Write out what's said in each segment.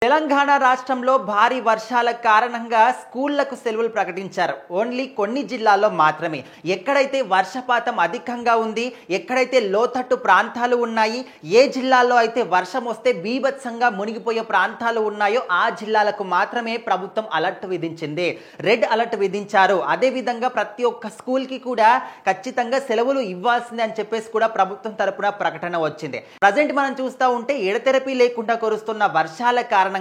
తెలంగాణ రాష్ట్రంలో భారీ వర్షాల కారణంగా స్కూళ్లకు సెలవులు ప్రకటించారు. ఓన్లీ కొన్ని జిల్లాల్లో మాత్రమే. ఎక్కడైతే వర్షపాతం అధికంగా ఉంది, ఎక్కడైతే లోతట్టు ప్రాంతాలు ఉన్నాయి, ఏ జిల్లాల్లో అయితే వర్షం వస్తే బీభత్సంగా మునిగిపోయే ప్రాంతాలు ఉన్నాయో ఆ జిల్లాలకు మాత్రమే ప్రభుత్వం అలర్ట్ విధించింది. రెడ్ అలర్ట్ విధించారు. అదేవిధంగా ప్రతి ఒక్క స్కూల్కి కూడా ఖచ్చితంగా సెలవులు ఇవ్వాల్సిందే అని చెప్పేసి కూడా ప్రభుత్వం తరపున ప్రకటన వచ్చింది. ప్రజెంట్ మనం చూస్తూ ఉంటే ఎడతెరపి లేకుండా కురుస్తున్న వర్షాల కారణంగా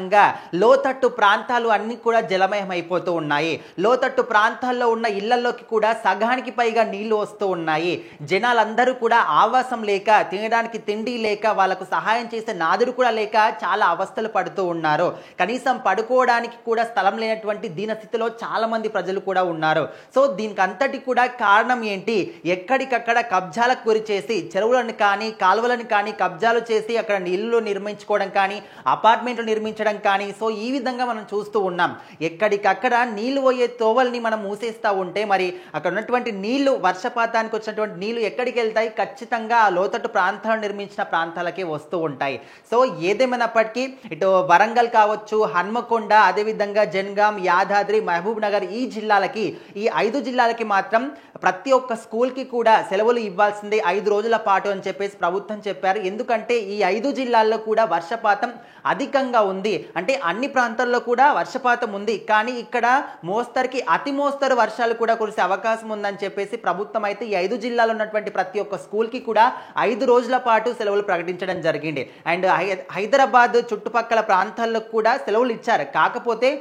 లోతట్టు ప్రాంతాలు అన్ని కూడా జలమయం అయిపోతూ ఉన్నాయి. లోతట్టు ప్రాంతాల్లో ఉన్న ఇళ్లలోకి కూడా సగానికి పైగా నీళ్లు వస్తూ ఉన్నాయి. జనాలందరూ కూడా ఆవాసం లేక, తినడానికి తిండి లేక, వాళ్ళకు సహాయం చేసే నాదుడు కూడా లేక చాలా అవస్థలు పడుతూ ఉన్నారు. కనీసం పడుకోవడానికి కూడా స్థలం లేనటువంటి దీనస్థితిలో చాలా మంది ప్రజలు కూడా ఉన్నారు. సో దీనికి అంతటి కూడా కారణం ఏంటి? ఎక్కడికక్కడ కబ్జాలకు గురి చేసి చెరువులను కానీ కాలువలను కానీ కబ్జాలు చేసి అక్కడ ఇల్లు నిర్మించుకోవడం కానీ, అపార్ట్మెంట్లు నిర్మించడం కానీ, సో ఈ విధంగా మనం చూస్తూ ఉన్నాం. ఎక్కడికక్కడ నీళ్లు పోయే తోవల్ని మనం మూసేస్తూ ఉంటే మరి అక్కడ ఉన్నటువంటి నీళ్లు, వర్షపాతానికి వచ్చినటువంటి నీళ్లు ఎక్కడికి వెళ్తాయి? ఖచ్చితంగా ఆ లోతట్టు ప్రాంతాలు నిర్మించిన ప్రాంతాలకే వస్తూ ఉంటాయి. సో ఏదేమైనప్పటికీ ఇటు వరంగల్ కావచ్చు, హన్మకొండ, అదేవిధంగా జనగాం, యాదాద్రి, మహబూబ్ నగర్ ఈ జిల్లాలకి, ఈ 5 జిల్లాలకి మాత్రం ప్రతి ఒక్క స్కూల్కి కూడా సెలవులు ఇవ్వాల్సిందే 5 రోజుల పాటు అని చెప్పేసి ప్రభుత్వం చెప్పారు. ఎందుకంటే ఈ 5 జిల్లాల్లో కూడా వర్షపాతం అధికంగా ఉంది. అంటే అన్ని ప్రాంతాల్లో కూడా వర్షపాతం ఉంది, కానీ ఇక్కడ మోస్తరుకి అతి మోస్తరు వర్షాలు కూడా కురిసే అవకాశం ఉందని చెప్పేసి ప్రభుత్వం అయితే ఈ 5 జిల్లాలో ఉన్నటువంటి ప్రతి ఒక్క స్కూల్కి కూడా 5 రోజుల పాటు సెలవులు ప్రకటించడం జరిగింది. అండ్ హైదరాబాద్ చుట్టుపక్కల ప్రాంతాల్లో కూడా సెలవులు ఇచ్చారు. కాకపోతే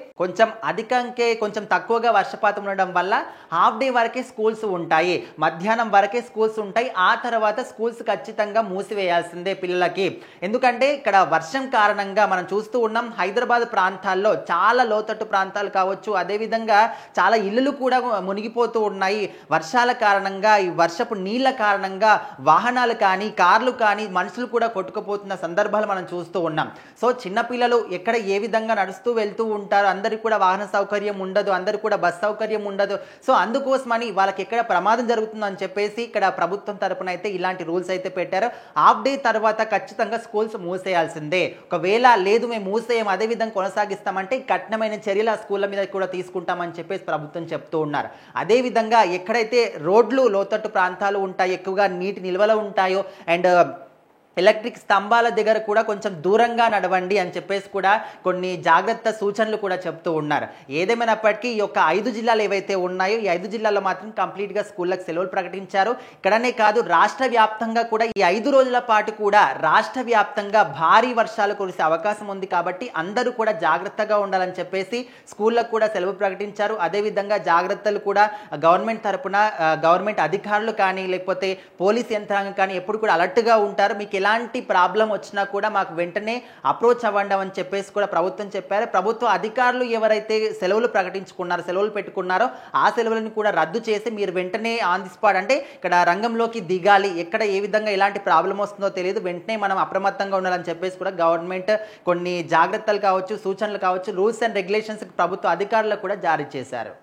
కొంచెం తక్కువగా వర్షపాతం ఉండడం వల్ల హాఫ్ డే వరకే స్కూల్స్ ఉంటాయి, మధ్యాహ్నం వరకే స్కూల్స్ ఉంటాయి. ఆ తర్వాత స్కూల్స్ ఖచ్చితంగా మూసివేయాల్సిందే పిల్లలకి. ఎందుకంటే ఇక్కడ వర్షం కారణంగా మనం చూస్తూ ఉన్నాం, హైదరాబాద్ ప్రాంతాల్లో చాలా లోతట్టు ప్రాంతాలు కావచ్చు, అదేవిధంగా చాలా ఇల్లులు కూడా మునిగిపోతూ ఉన్నాయి. వర్షాల కారణంగా, ఈ వర్షపు నీళ్ల కారణంగా వాహనాలు కానీ, కార్లు కానీ, మనుషులు కూడా కొట్టుకుపోతున్న సందర్భాలు మనం చూస్తూ ఉన్నాం. సో చిన్నపిల్లలు ఎక్కడ ఏ విధంగా నడుస్తూ వెళ్తూ ఉంటారు, అందరికి కూడా వాహన సౌకర్యం ఉండదు, అందరికి కూడా బస్ సౌకర్యం ఉండదు. సో అందుకోసమని వాళ్ళకి ఎక్కడ ప్రమాదం జరుగుతుందని చెప్పేసి ఇక్కడ ప్రభుత్వం తరపున అయితే ఇలాంటి రూల్స్ అయితే పెట్టారు. హాఫ్ డే తర్వాత ఖచ్చితంగా స్కూల్స్ మూసేయాల్సిందే. ఒకవేళ లేదు మేము మూసేయం, అదే విధంగా కొనసాగిస్తామంటే కఠినమైన చర్యలు ఆ స్కూళ్ళ మీద కూడా తీసుకుంటామని చెప్పేసి ప్రభుత్వం చెప్తూ ఉన్నారు. అదేవిధంగా ఎక్కడైతే రోడ్లు లోతట్టు ప్రాంతాలు ఉంటాయి, ఎక్కువగా నీటి నిల్వలు ఉంటాయో, అండ్ ఎలక్ట్రిక్ స్తంభాల దగ్గర కూడా కొంచెం దూరంగా నడవండి అని చెప్పేసి కూడా కొన్ని జాగ్రత్త సూచనలు కూడా చెప్తూ ఉన్నారు. ఏదేమైనప్పటికీ ఈ యొక్క 5 జిల్లాలు ఏవైతే ఉన్నాయో ఈ 5 జిల్లాల్లో మాత్రం కంప్లీట్గా స్కూళ్ళకి సెలవులు ప్రకటించారు. ఇక్కడనే కాదు, రాష్ట్ర వ్యాప్తంగా కూడా ఈ 5 రోజుల పాటు కూడా రాష్ట్ర వ్యాప్తంగా భారీ వర్షాలు కురిసే అవకాశం ఉంది. కాబట్టి అందరూ కూడా జాగ్రత్తగా ఉండాలని చెప్పేసి స్కూళ్ళకు కూడా సెలవు ప్రకటించారు. అదేవిధంగా జాగ్రత్తలు కూడా గవర్నమెంట్ తరపున గవర్నమెంట్ అధికారులు కానీ, లేకపోతే పోలీస్ యంత్రాంగం కానీ ఎప్పుడు కూడా అలర్ట్గా ఉంటారు. మీకు ఎలాంటి ప్రాబ్లం వచ్చినా కూడా మాకు వెంటనే అప్రోచ్ అవ్వండి అని చెప్పేసి కూడా ప్రభుత్వం చెప్పారు. ప్రభుత్వ అధికారులు ఎవరైతే సెలవులు పెట్టుకున్నారో ఆ సెలవులను కూడా రద్దు చేసి మీరు వెంటనే ఆన్ ది స్పాట్, అంటే ఇక్కడ రంగంలోకి దిగాలి, ఎక్కడ ఏ విధంగా ఎలాంటి ప్రాబ్లం వస్తుందో తెలియదు, వెంటనే మనం అప్రమత్తంగా ఉండాలని చెప్పేసి కూడా గవర్నమెంట్ కొన్ని జాగ్రత్తలు కావచ్చు, సూచనలు కావచ్చు, రూల్స్ అండ్ రెగ్యులేషన్స్ ప్రభుత్వ అధికారులకు కూడా జారీ చేశారు.